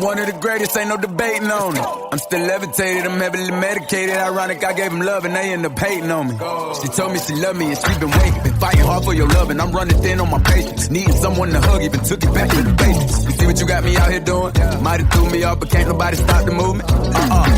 one of the greatest, ain't no debating on it. I'm still levitated, I'm heavily medicated. Ironic, I gave him love and they end up hating on me. She told me she loved me and she been waiting. Been fighting hard for your love and I'm running thin on my patience. Needing someone to hug, even took it back to the basics. You see what you got me out here doing? Might have threw me off, but can't nobody stop the movement.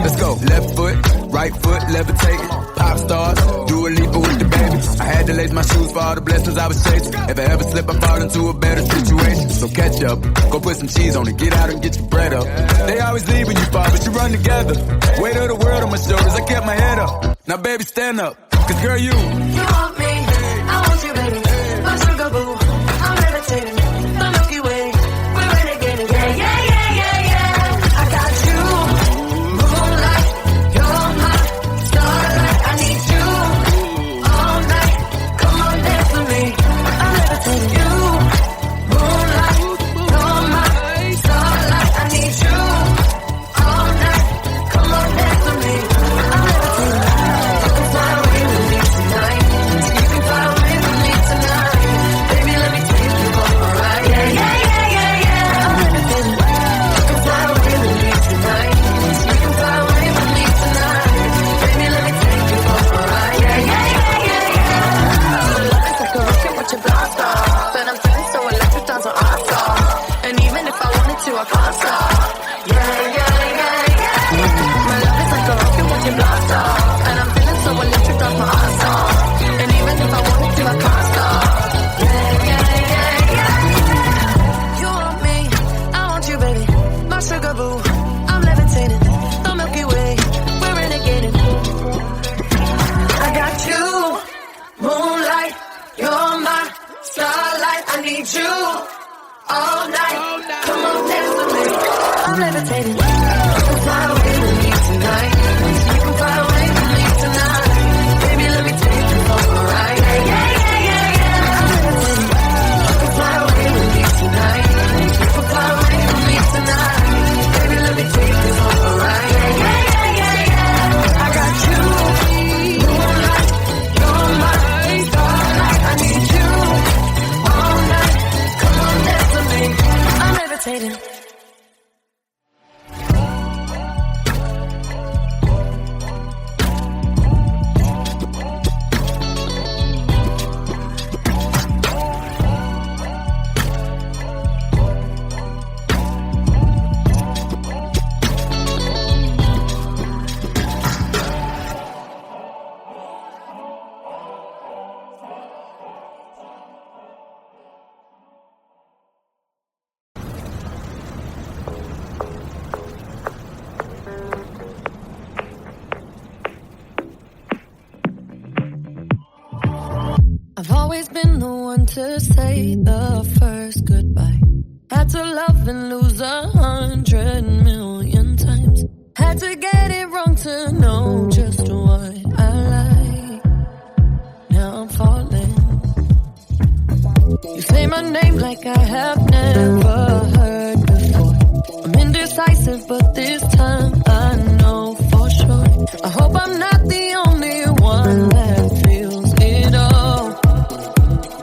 Let's go. Left foot, right foot, levitating. Pop stars, Dua Lipa with the baby. I had to lace my shoes for all the blessings I was chasing. If I ever slip, I fall into a better situation. So catch up, go put some cheese on it, get out and get your bread up. They always leave when you fall, but you run together. Weight of the world on my shoulders, I kept my head up. Now baby, stand up, cause girl, you want me, I want you, baby. My sugar boo, I'm levitating. The Milky Way, we're renegading. Yeah, yeah, yeah, yeah, yeah. I got you, moonlight, you're my starlight. I need you all night. Come on, dance with me. I'm levitating. You, moonlight, you're my starlight. I need you all night. Come on, dance with me. I'm levitating. You can fly away with me tonight. You can fly away with me tonight. Baby, let me take you for a ride. Yeah, yeah, yeah, yeah, yeah. I'm levitating. You can fly away with me tonight. You can fly away with me tonight. Baby, let me take you for a ride. Yeah, yeah, yeah, yeah, yeah. It's like a rocket with your blast off. And I'm feeling so electric, dance on our star. And even if I wanted to, I can't stop. Yeah, yeah, yeah, yeah. My love is like a rocket with your blast off. And I'm feeling so electric, dance my ass off. And even if I wanted to, I can't stop. Yeah, yeah, yeah, yeah. You want me, I want you, baby. My sugar boo, I'm levitating. The Milky Way, we're renegading. I got you, moonlight, you're my starlight. I need you all night. Come on, dance with me. I'm levitating. You can fly away with me tonight. You can fly away with me tonight. Baby, let me take you for a ride. Yeah, yeah, yeah, yeah, yeah. I'm levitating. You can fly away with me tonight. You can fly away with me tonight. Baby, let me take you for a ride. Yeah, yeah, yeah, yeah, yeah. I got you, moonlight, you're my starlight. I need you all night. Come on, dance with me. I'm levitating. I've always been the one to say the first goodbye. Had to love and lose 100 million times. Had to get it wrong to know just what I like. Now I'm falling. You say my name like I have never heard before. I'm indecisive, but this time I know for sure. I hope I'm not the only one that feels it all.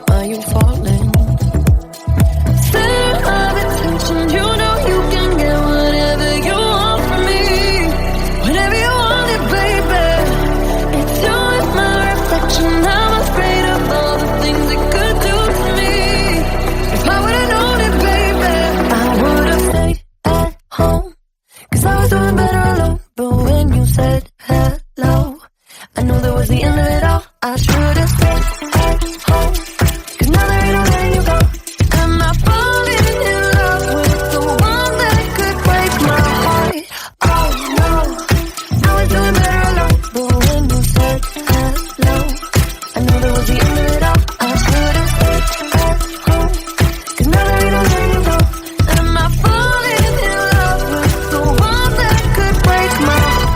Are you falling? Center of attention, you know you can get whatever you want from me. Whenever you want it, baby. It's you and my reflection. I'm afraid of all the things it could do to me. If I would've known it, baby, I would've stayed at home. 'Cause I was doing better alone. But when you said hello, I knew that was the end of it all. I should've stayed at home. 'Cause now there ain't no letting you go. Am I falling in love with the one that could break my heart? Oh no, I was doing better alone. But when you said hello, I knew that was the end of it all. I should've stayed at home. 'Cause now there ain't no letting you go. Am I falling in love with the one that could break my heart?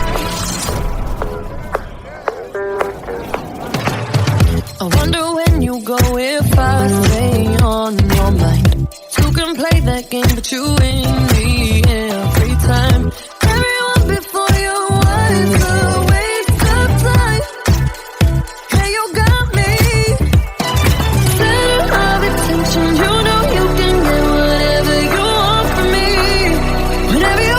I wonder when you go if I stay on your mind. Two can play that game, but you win me every time. Everyone before you was a waste of time. Yeah, you got me. Center of attention, you know you can get whatever you want from me. Whenever you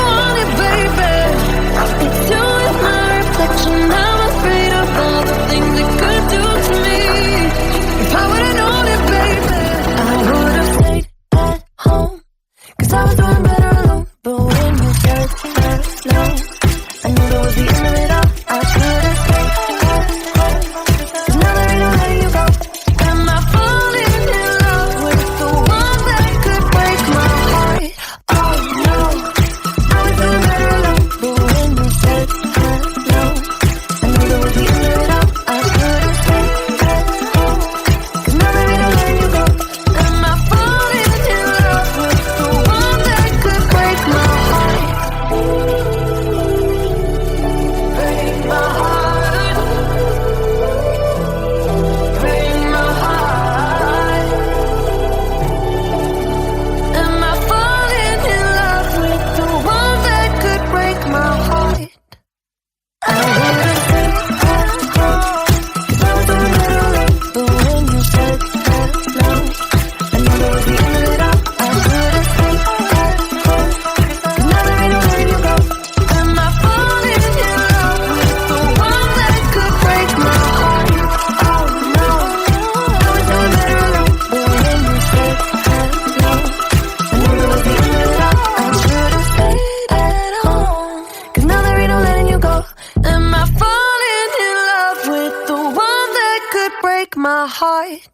break my heart.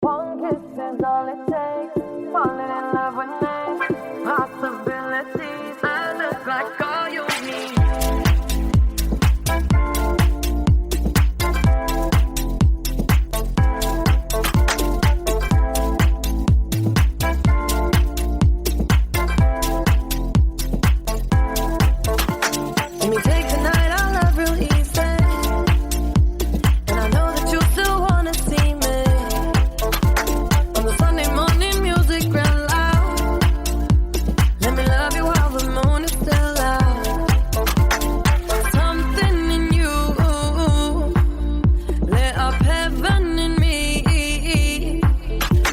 One kiss is all it takes. Falling in love with me. Possibilities. I look like all you need. Let me take the night, I love real easy. And I know that you still wanna see me. On the Sunday morning, music real loud. Let me love you while the moon is still out. Something in you lit up heaven in me.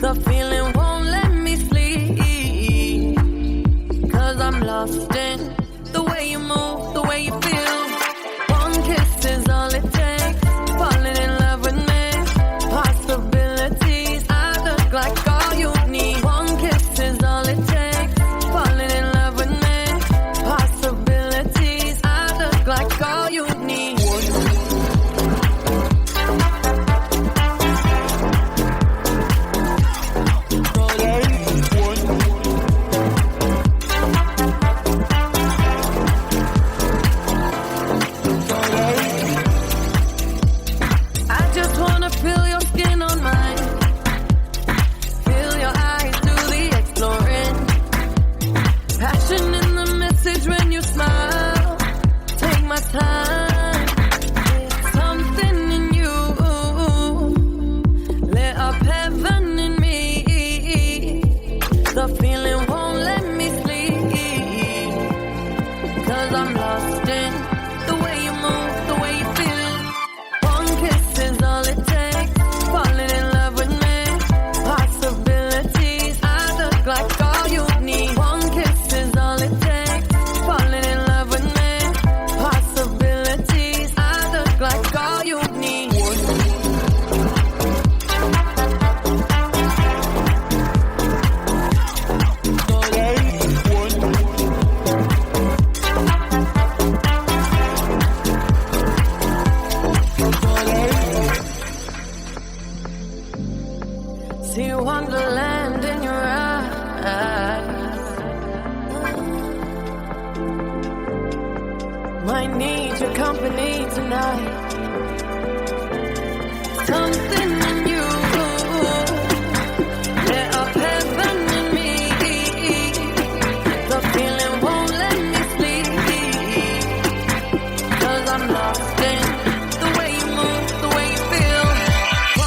The feeling won't let me sleep. 'Cause I'm lost in the way you move, the way you feel. One kiss is all it takes. Falling in love with me. Possibilities. I look like all you need. One kiss is all it takes. Falling in love with me. Possibilities. I look like all you need. I just wanna feel your skin on mine. Feel your eyes do the exploring. Passion in the message when you smile. Take my time. It's something in you lit up heaven in me. The feeling won't let me sleep. 'Cause I'm lost in the way you move, the way you feel. One kiss is all it takes. Falling in love with me. Possibilities. I look like all you need. One kiss is all it takes. Falling in love with me. Possibilities. I look like all you need. See wonderland in your eyes. Might need your company tonight. Something in you lit up heaven in me. The feeling won't let me sleep. 'Cause I'm lost in the way you move, the way you feel.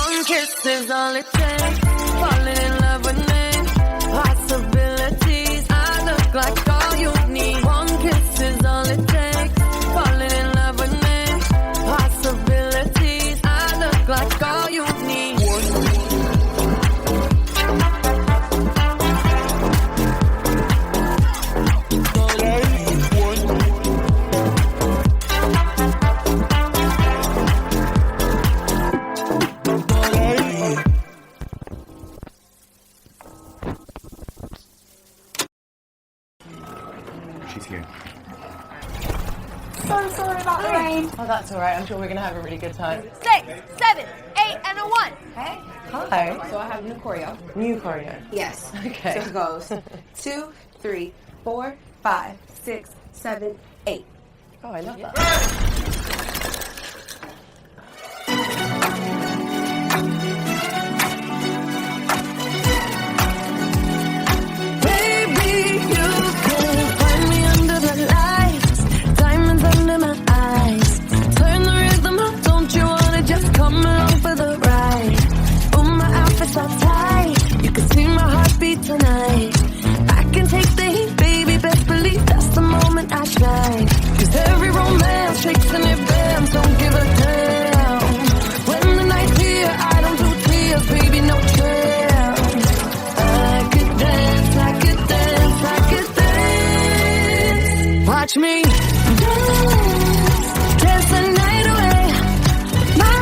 One kiss is all it takes. Falling in love with me. Possibilities. I look like all you need. One kiss is all it takes. Falling in love with me. Possibilities. I look like all you need. She's here. So sorry about the rain. Oh, that's all right. I'm sure we're going to have a really good time. 6, 7, 8, and a 1. Hey. Hi. So I have new choreo. New choreo. Yes. Okay. So it goes 2, 3, 4, 5, 6, 7, 8. Oh, I love that. Baby, you can find me under the lights. Diamonds under my eyes. Turn the rhythm up, don't you wanna just come along for the ride? Oh, my outfit's all tight. You can see my heartbeat tonight. I can take the heat, baby, best believe that's the moment I shine. 'Cause every romance shakes and it bends, don't give a damn. When the night's here, I don't do tears, baby, no chance. I could dance, I could dance, I could dance. Watch me dance, dance the night away. My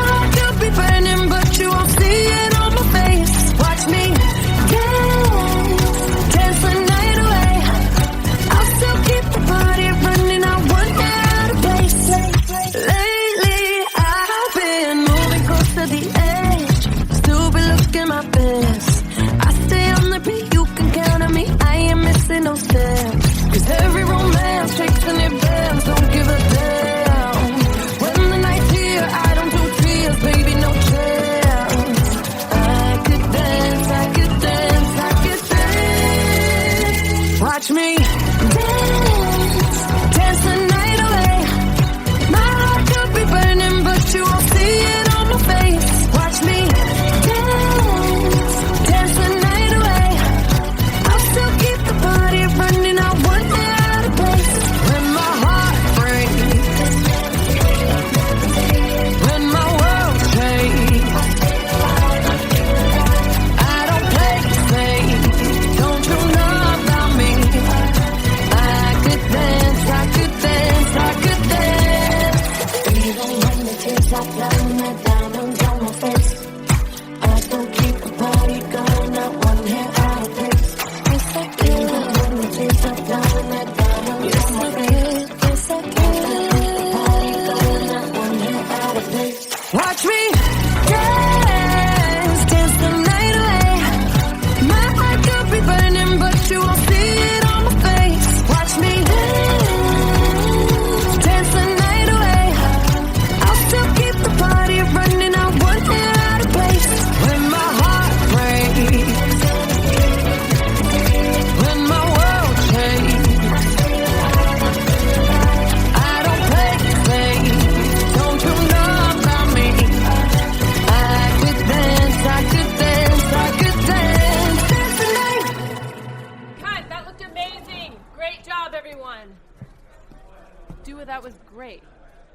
Great.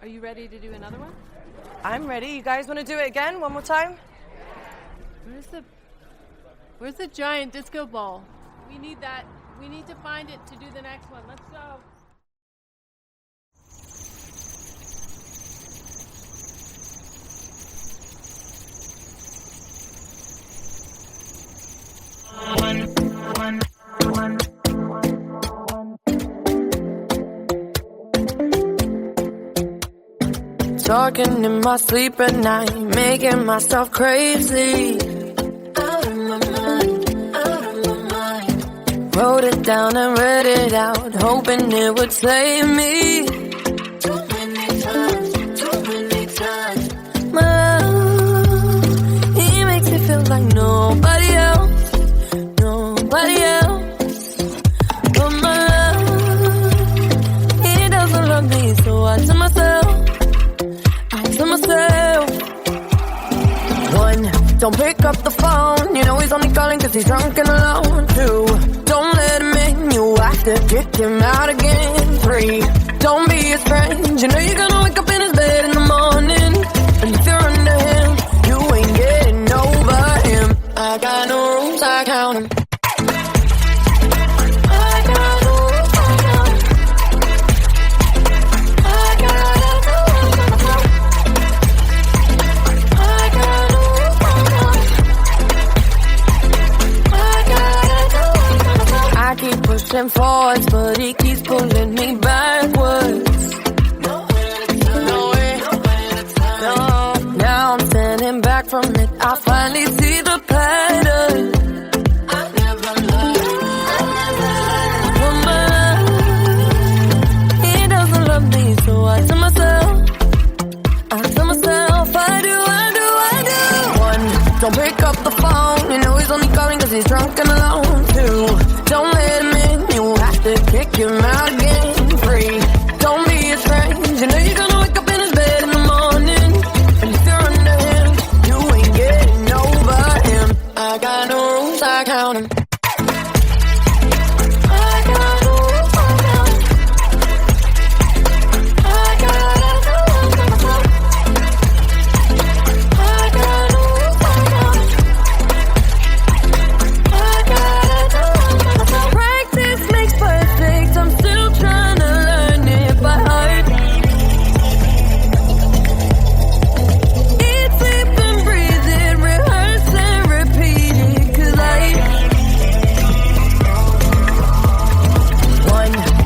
Are you ready to do another one? I'm ready. You guys want to do it again? One more time? Where's the giant disco ball? We need that. We need to find it to do the next one. Let's go. Talking in my sleep at night, making myself crazy. Out of my mind, out of my mind. Wrote it down and read it out, hoping it would save me. Too many times. My love, he makes me feel like nobody else, nobody else. But my love, he doesn't love me, so I tell myself. One, don't pick up the phone. You know he's only calling cause he's drunk and alone. Two, don't let him in. You have to kick him out again. Three, don't be his friend. You know you're gonna wake up in his bed in the morning. And if you're under him, you ain't getting over him. I got no rules, I count him. Pushing forwards, but he keeps pulling me backwards. No. Now I'm standing back from it. I finally see the pattern. I never loved. He doesn't love me, so I tell myself, I do. One, don't pick up the phone. You know he's only calling cause he's drunk and alone. Two, don't let him in. Kick him out again. Free, don't be his friend. You know you're gonna wake up in his bed in the morning. And if you're under him, you ain't getting over him. I got no rules, I count him.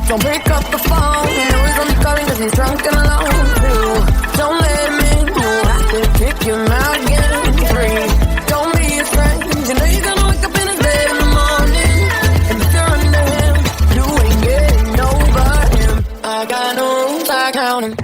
Don't pick up the phone. You know he's only calling cause he's drunk and alone. Two, don't let him in. You have to kick him out again. Three, don't be his friend. You know you're gonna wake up in his bed in the morning. And if you're under him, you ain't getting over him. I got no rules, I count him.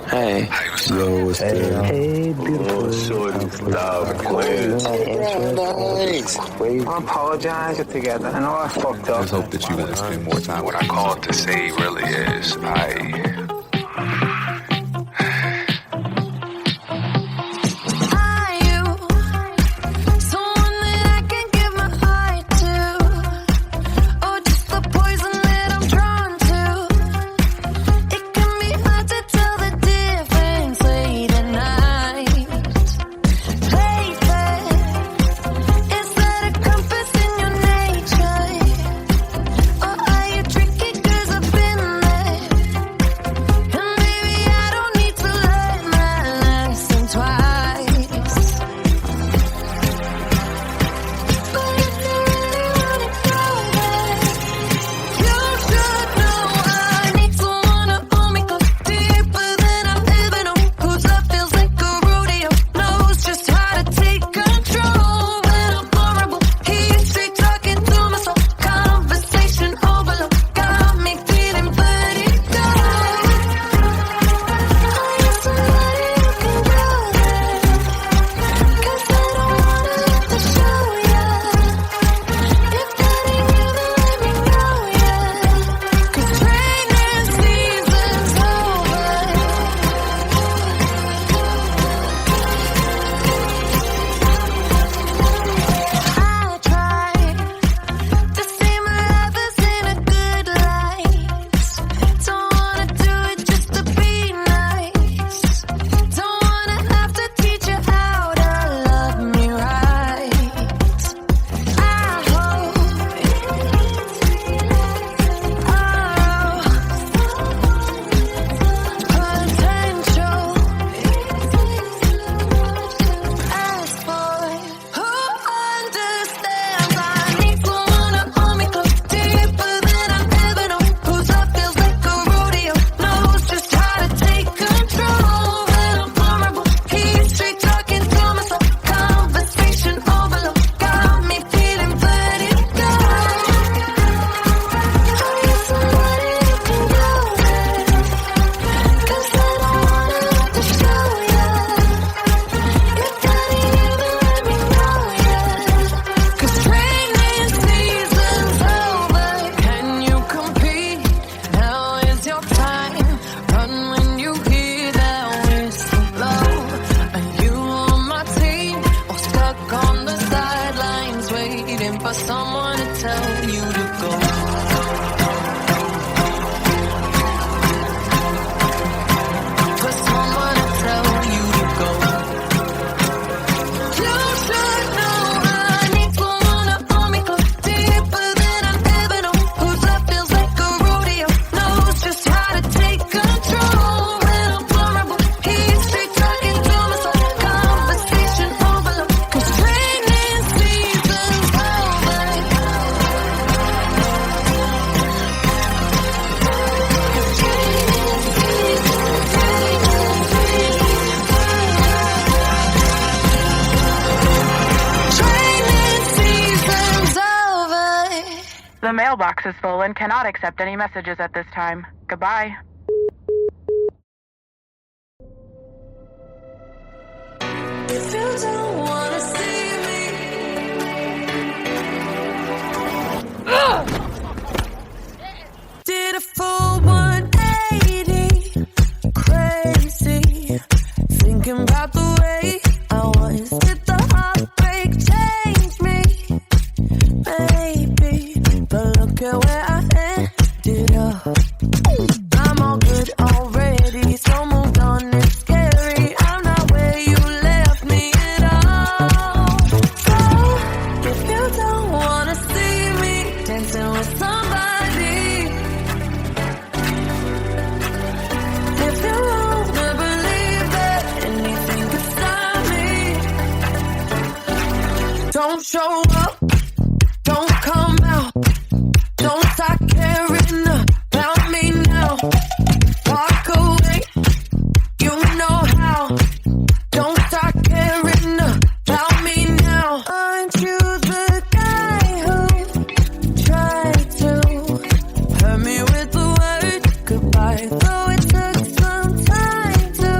Hey. Yo, what's good? Hey, beautiful. Shorty, stop playing. I apologize together. I know I fucked up. I just hope that you want to spend more time. What I called to say really is The mailbox is full and cannot accept any messages at this time. Goodbye. If you don't wanna see me, did a full 180, crazy, thinking about the way I was. Did the heartbreak change me? Maybe, but look at where I ended up. I'm all good already, so moved on. It's scary. I'm not where you left me at all. So if you don't wanna see me dancing with somebody, if you wanna believe that anything could stop me, don't show up, don't come out, don't start caring about me now. Walk away, you know how. Don't start caring about me now. Aren't you the guy who tried to hurt me with the word goodbye? Though it took some time to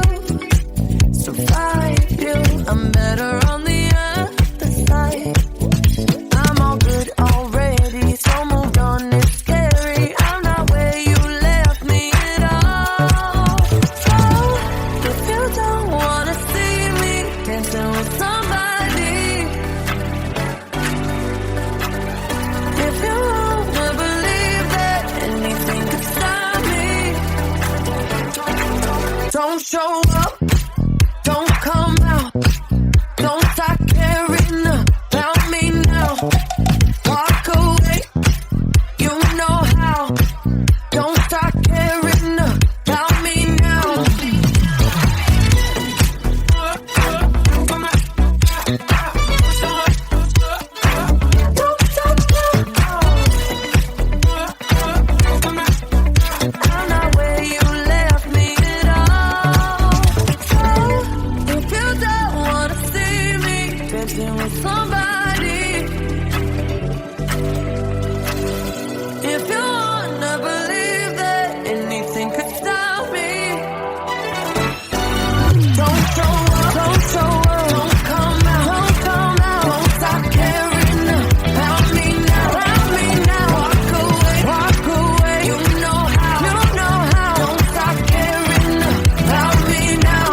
survive you, I'm better on the other side. I'm all good already, so moved on. It's scary. I'm not where you left me at all. So if you don't wanna see me dancing with somebody, if you wanna believe that anything could stop me, don't show up, don't come out, don't start caring about me now. Walk away, you know how. Don't start caring about me now. Don't stop now. I'm not where you left me at all. So if you don't wanna see me dancing with somebody, if you wanna believe that anything could stop me, don't show up, don't show up, don't come out, don't come out, don't stop caring about me now, walk away, you know how, don't stop caring about me now.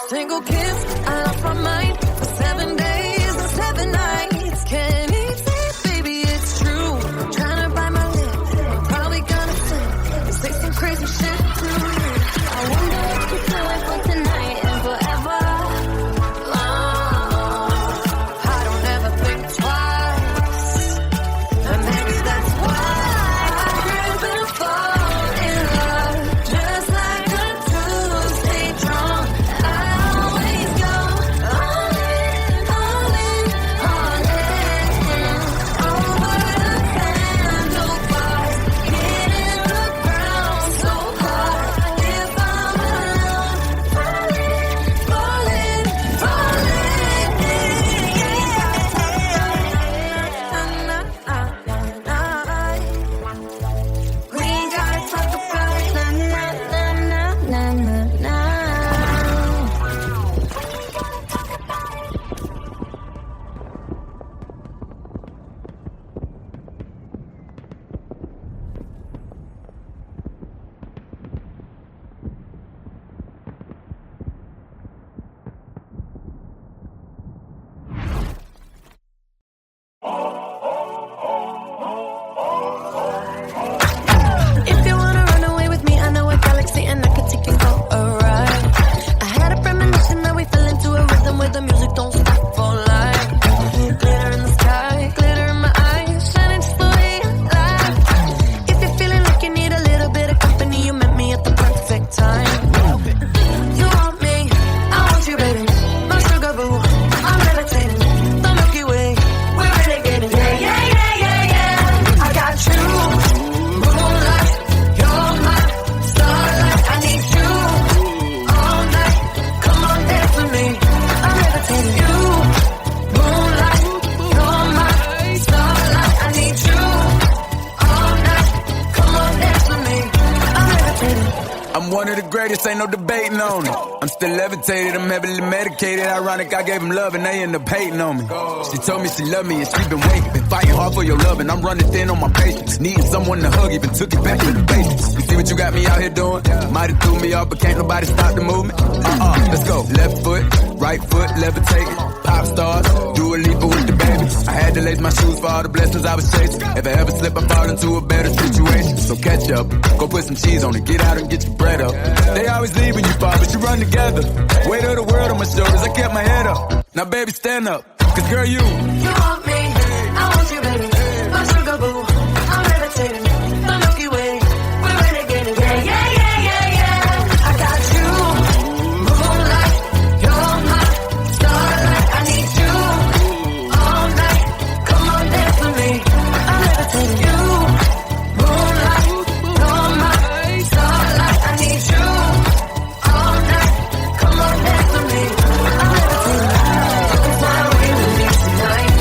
Single kiss, I lost my mind for 7 days and 7 nights. Can't even, baby, it's true. Trying to bite my lip, I'm probably gonna slip and say some crazy shit to you. I wonder what you feel like for tonight and forever. I don't ever think twice, and maybe that's why I've been fall in love, just like a Tuesday drunk. I always go all in, all in, all in. Over the handlebars, hitting the ground so hard. If I'm alone, falling, falling, falling. We gotta talk about it. Na, na, na, na, na, na. If you wanna run away with me, I know a galaxy and I could take you for a ride. I had a premonition that we fell into a rhythm where the music don't stop for life. Glitter in the sky, glitter in my eyes, shining just the way I like. If you're feeling like you need a little bit of company, you met me at the perfect time. You want me, I want you, baby. My sugar boo, I'm levitating. The Milky Way, we're renegading. Yeah, yeah, yeah, yeah, yeah. I got you. Moonlight, you're my starlight. I need you all night. Come on, dance with me. I'm levitating. You, moonlight, you're my starlight. I need you all night. Come on, dance with me. I'm levitating. I'm one of the greatest, ain't no debating on it. I'm still levitated, I'm heavily medicated. Ironic, I gave them love and they end up hating on me. She told me she loved me and she been waiting. Been fighting hard for your love and I'm running thin on my patience. Needing someone to hug, even took it back to the basics. You see what you got me out here doing? Might have threw me off, but can't nobody stop the movement. Let's go. Left foot, right foot, levitating. Pop stars, Dua Lipa with the baby. I had to lace my shoes for all the blessings I was chasing. If I ever slip, I fall into a better situation. So catch up, go put some cheese on it, get out and get your bread up. They always leave when you fall, but you run together. Weight of the world on my shoulders, I kept my head up. Now baby, stand up, cause girl, you want me, I want you, baby. My sugar boo, I'm levitating. The Milky Way, we're renegading. Yeah, yeah, yeah, yeah, yeah. I got you, moonlight, you're my starlight. I need you all night. Come on, dance with me. I'm levitating. You, moonlight, you're my starlight. I need you all night. Come on, dance with me. I'm levitating. You can fly away with me tonight.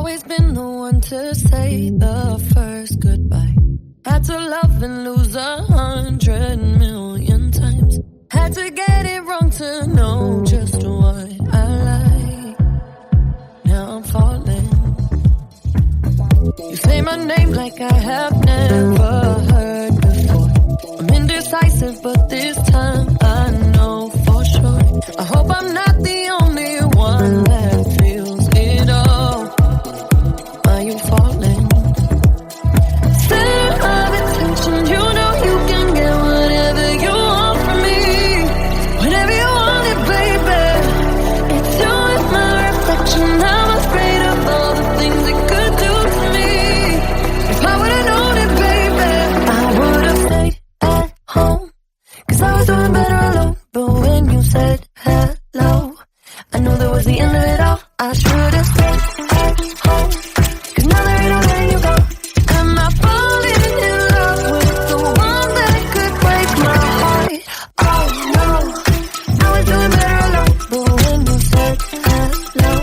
always been the one to say the first goodbye. Had to love and lose 100 million times. Had to get it wrong to know just what I like. Now I'm falling. You say my name like I have never heard before. I'm indecisive, but this time I know for sure. I hope I'm not the only one that feels it all. Are you falling? Center of attention, you know you can get whatever you want from me. Whenever you want it, baby. It's you and my reflection. I'm afraid of all the things it could do to me. If I would've known it, baby, I would've stayed at home. 'Cause I was doing better alone. But when you said hello, I knew that was the end of it all. I should've stayed at home. 'Cause now there ain't no letting you go. Am I falling in love with the one that could break my heart? Oh no, I was doing better alone. But when you said hello,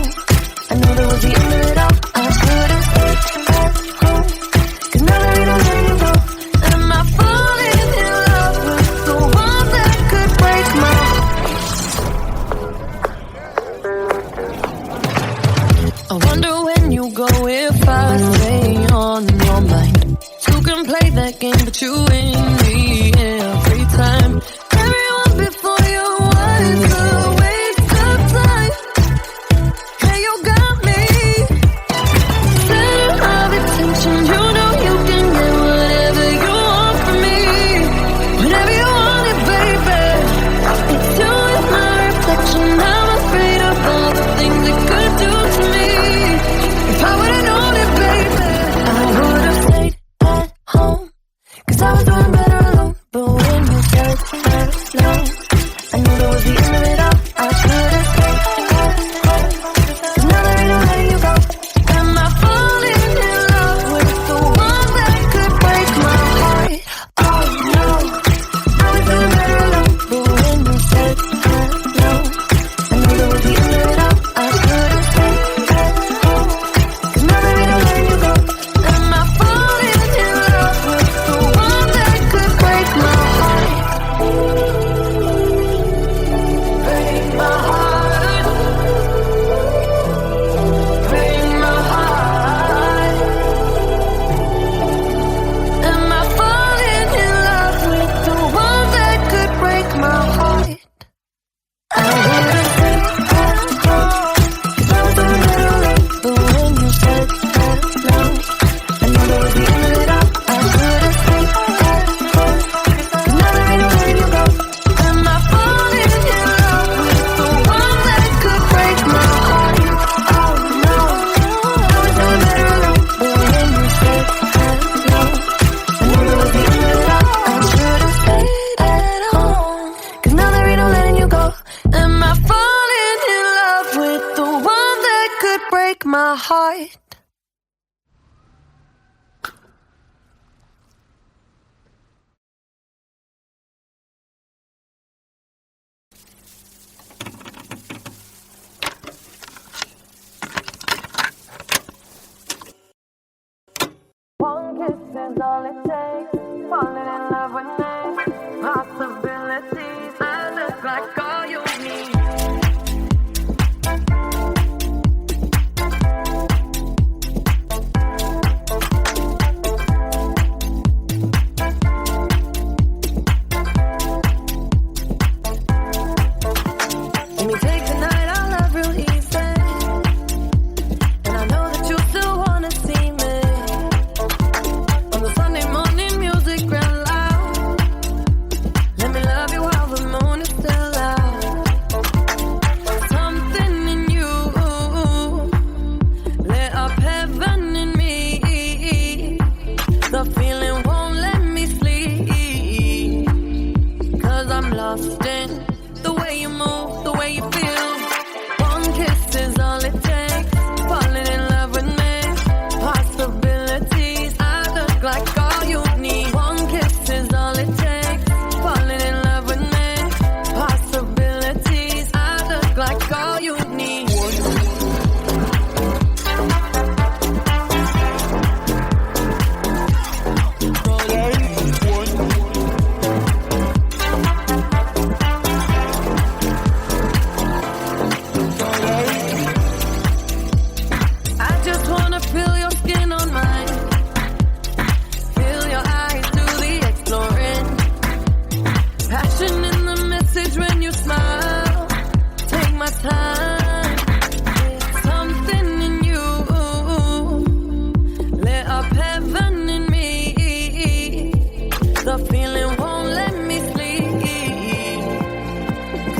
I knew that was the end of it all. I should've stayed at home. 'Cause now there ain't no letting you go. Am I falling in love with the one that could break my heart? I wonder when you go if I stay on your mind. You can play that game, but you win me every time. Everyone before you was a waste of time. Hey, you got me. Center of attention, you know you can get whatever you want from me. Whenever you want it, baby. It's you and my reflection. I'm afraid of all the things it could do to me. If I would've known it, baby, I would've stayed at home. 'Cause I was doing better alone. But when you said hello, I knew that was the end of it all. I should've stayed at home. 'Cause now there ain't no letting you go. Am I falling in love with the one that could break my heart? Oh no, I was doing better alone. But when you said hello, I knew that was the end of it all. I should've stayed at home. 'Cause now there ain't no letting you go. Am I falling in love with the one that could break my heart? Break my heart. Break my heart. Am I falling in love with the one that could break my heart? I would've stayed at home. 'Cause I was doing better alone. But when you said hello, I knew that was the end of it all. I should've stayed at home. 'Cause now there ain't no letting you go. Am I falling in love with the one that could break my heart? Oh no, I was doing better alone. But when you said hello, I knew that was the end of it all. I should've stayed at home. 'Cause now there ain't no letting you go. Am I falling in love with the one that could break my heart? One kiss is all it takes. Falling in love with me. Possibilities. I look like all you need.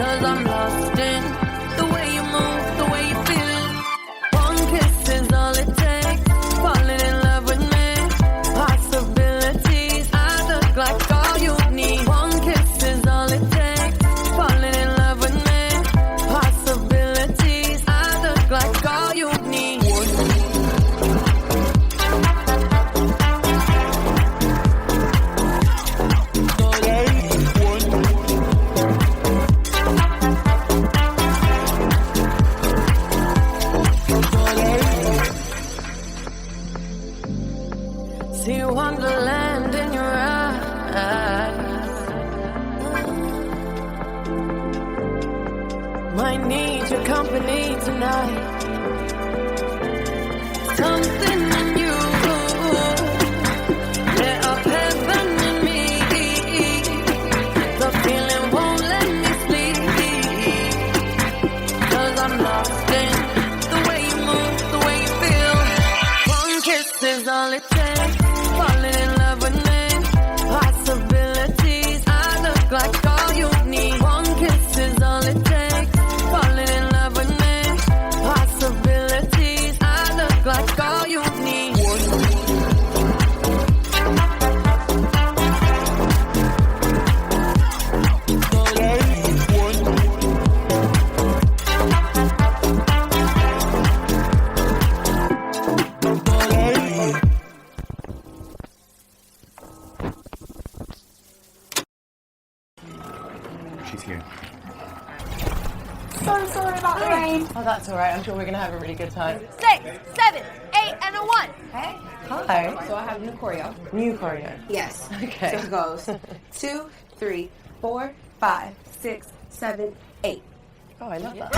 'Cause I'm lost in the way you move, the way you feel. One kiss is all it takes. Falling in love with me. Possibilities. I look like all you need. One kiss is all it takes. Falling in love with me. Possibilities. I look like all you need. See wonderland in your eyes. Might need your company tonight. Something in you, lit up heaven in me. The feeling won't let me sleep. 'Cause I'm lost in the way you move, the way you feel. One kiss is all it takes. Falling in love with me. Possibilities. I look like all you need. One kiss is all it takes. Falling in love with me. Possibilities. I look like all you need. She's here. So sorry about the rain. Oh, that's all right. I'm sure we're going to have a really good time. 6, 7, 8, and a 1. Hey. Hi. So I have new choreo. New choreo. Yes. Okay. So it goes 2, 3, 4, 5, 6, 7, 8. Oh, I love that.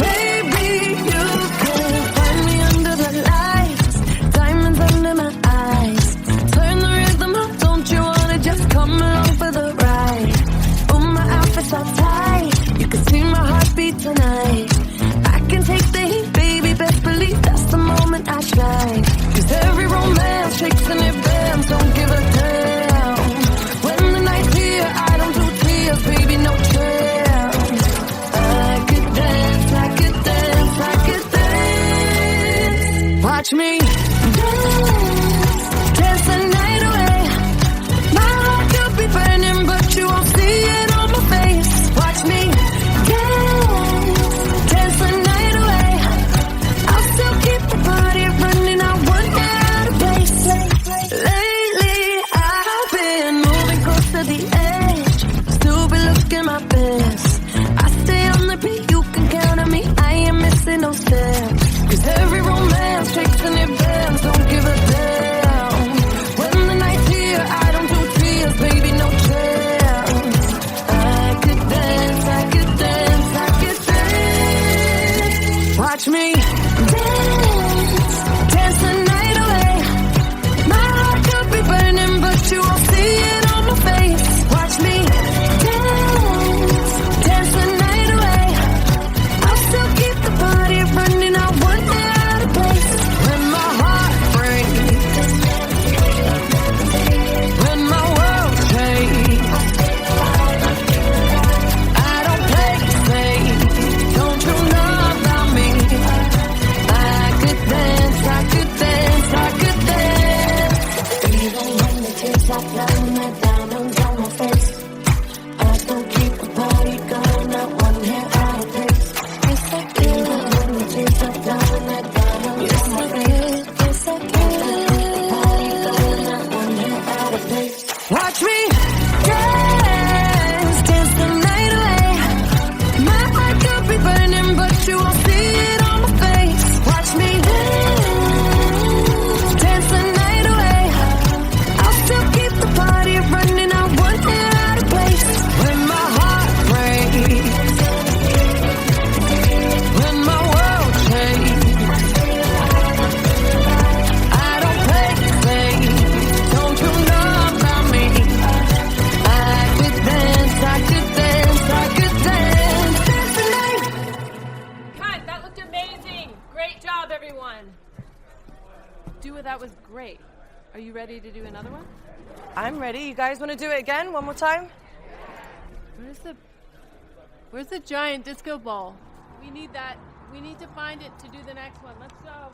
Baby, you can find me under the lights. Diamonds under my eyes. Turn the rhythm up, don't you wanna just come along for the ride? Oh, my outfit's all tight. You can see my heartbeat tonight. I can take the heat, baby, best believe that's the moment I shine. 'Cause every romance shakes and it bends, don't give a damn. When the night's here, I don't do tears, baby, no chance. I could dance, I could dance, I could dance. Watch me dance, dance the night away. My heart could be burning, but you won't see it on my face. Watch me dance, dance the night away. I'll still keep the party running, I won't get out of place. Lately, I've been moving close to the edge. Still be looking my best. I stay on the beat, you can count on me. I ain't missing no steps. 'Cause every romance shakes and it bends, don't give a damn. When the night's here, I don't do tears, baby, no chance. I could dance, I could dance, I could dance. Watch me dance, dance the night away. My heart could be burning, but you won't see it on my face. Watch me dance, dance the night away. I'll still keep the party running, I won't get out of place. When my heart breaks, when my world shakes, I don't play safe, don't you know about me? I could dance, I could dance, I could dance. Even when the tears are flowing, my diamonds on my face, I still keep the party going, not one hair out of place. Yes, I can. Even when the tears are flowing, my diamonds on my face, yes, I can. Keep the party going, not one hair out of place. Watch me dance, dance the night away. My heart could be burning, but you won't see it on my face. Watch me dance, dance the night away. I'll still keep the party running, I won't get out of place. When my heart breaks, when my world shakes, I don't play safe, don't you know about me? Dua, that was great. Are you ready to do another one? I'm ready. You guys want to do it again? One more time? Where's the giant disco ball? We need that. We need to find it to do the next one. Let's go.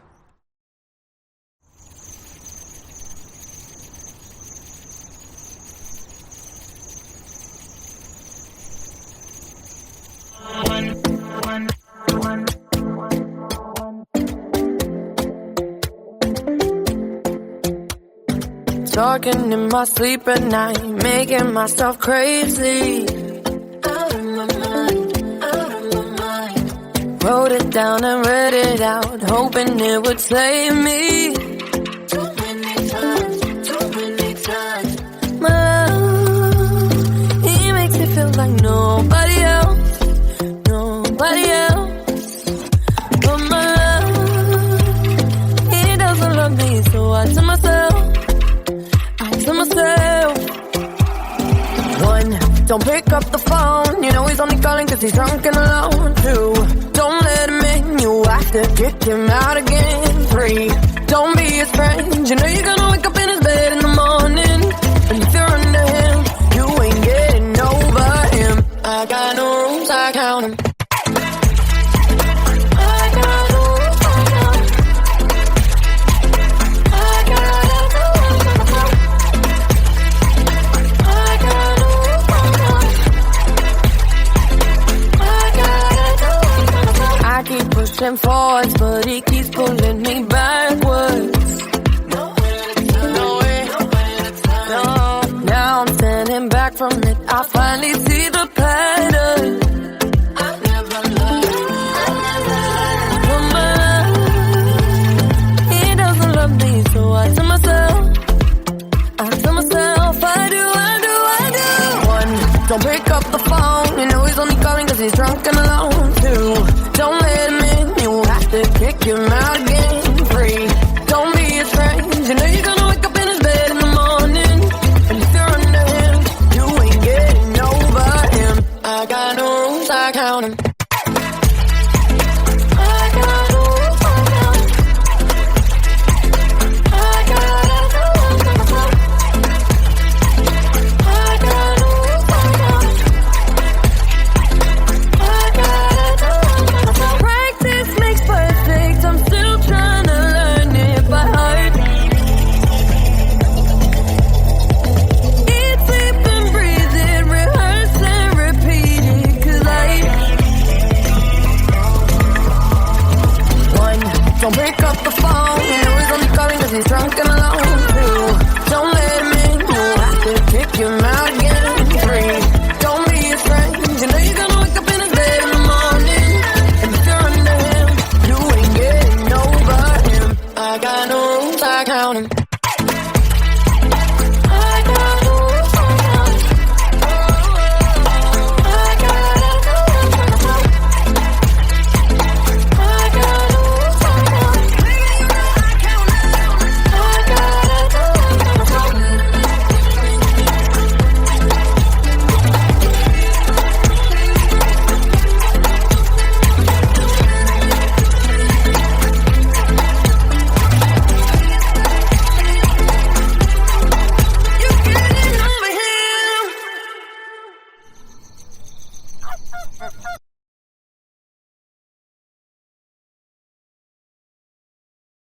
Talking in my sleep at night, making myself crazy. Out of my mind, out of my mind. Wrote it down and read it out, hoping it would save me. Too many times. My love, he makes me feel like nobody else, nobody else. But my love, he doesn't love me, so I tell myself. One, don't pick up the phone. You know he's only calling cause he's drunk and alone. Two, don't let him in. You have to kick him out again. Three, don't be his friend. You know you're gonna wake up in his bed in the morning. And if you're under him, you ain't getting over him. I got no rules, I count him. Pushing forwards, but he keeps pulling me backwards. No. Now I'm standing back from it. I finally see the pattern. I never loved. He doesn't love me, so I tell myself, I do. One, don't pick up the phone. You know he's only calling cause he's drunk and alone. Two, don't let him in. Kick him out again. Three, don't be his friend. You know you're gonna wake up in his bed in the morning. And if you're under him, you ain't getting over him. I got no rules, I count him. Don't pick up the phone. You know he's only calling cause he's drunk and alone. Two, don't let him in. You have to kick him out again. Three, don't be his friend. You know you're gonna wake up in his bed in the morning. And if you're under him, you ain't getting over him. I got no rules, I count him.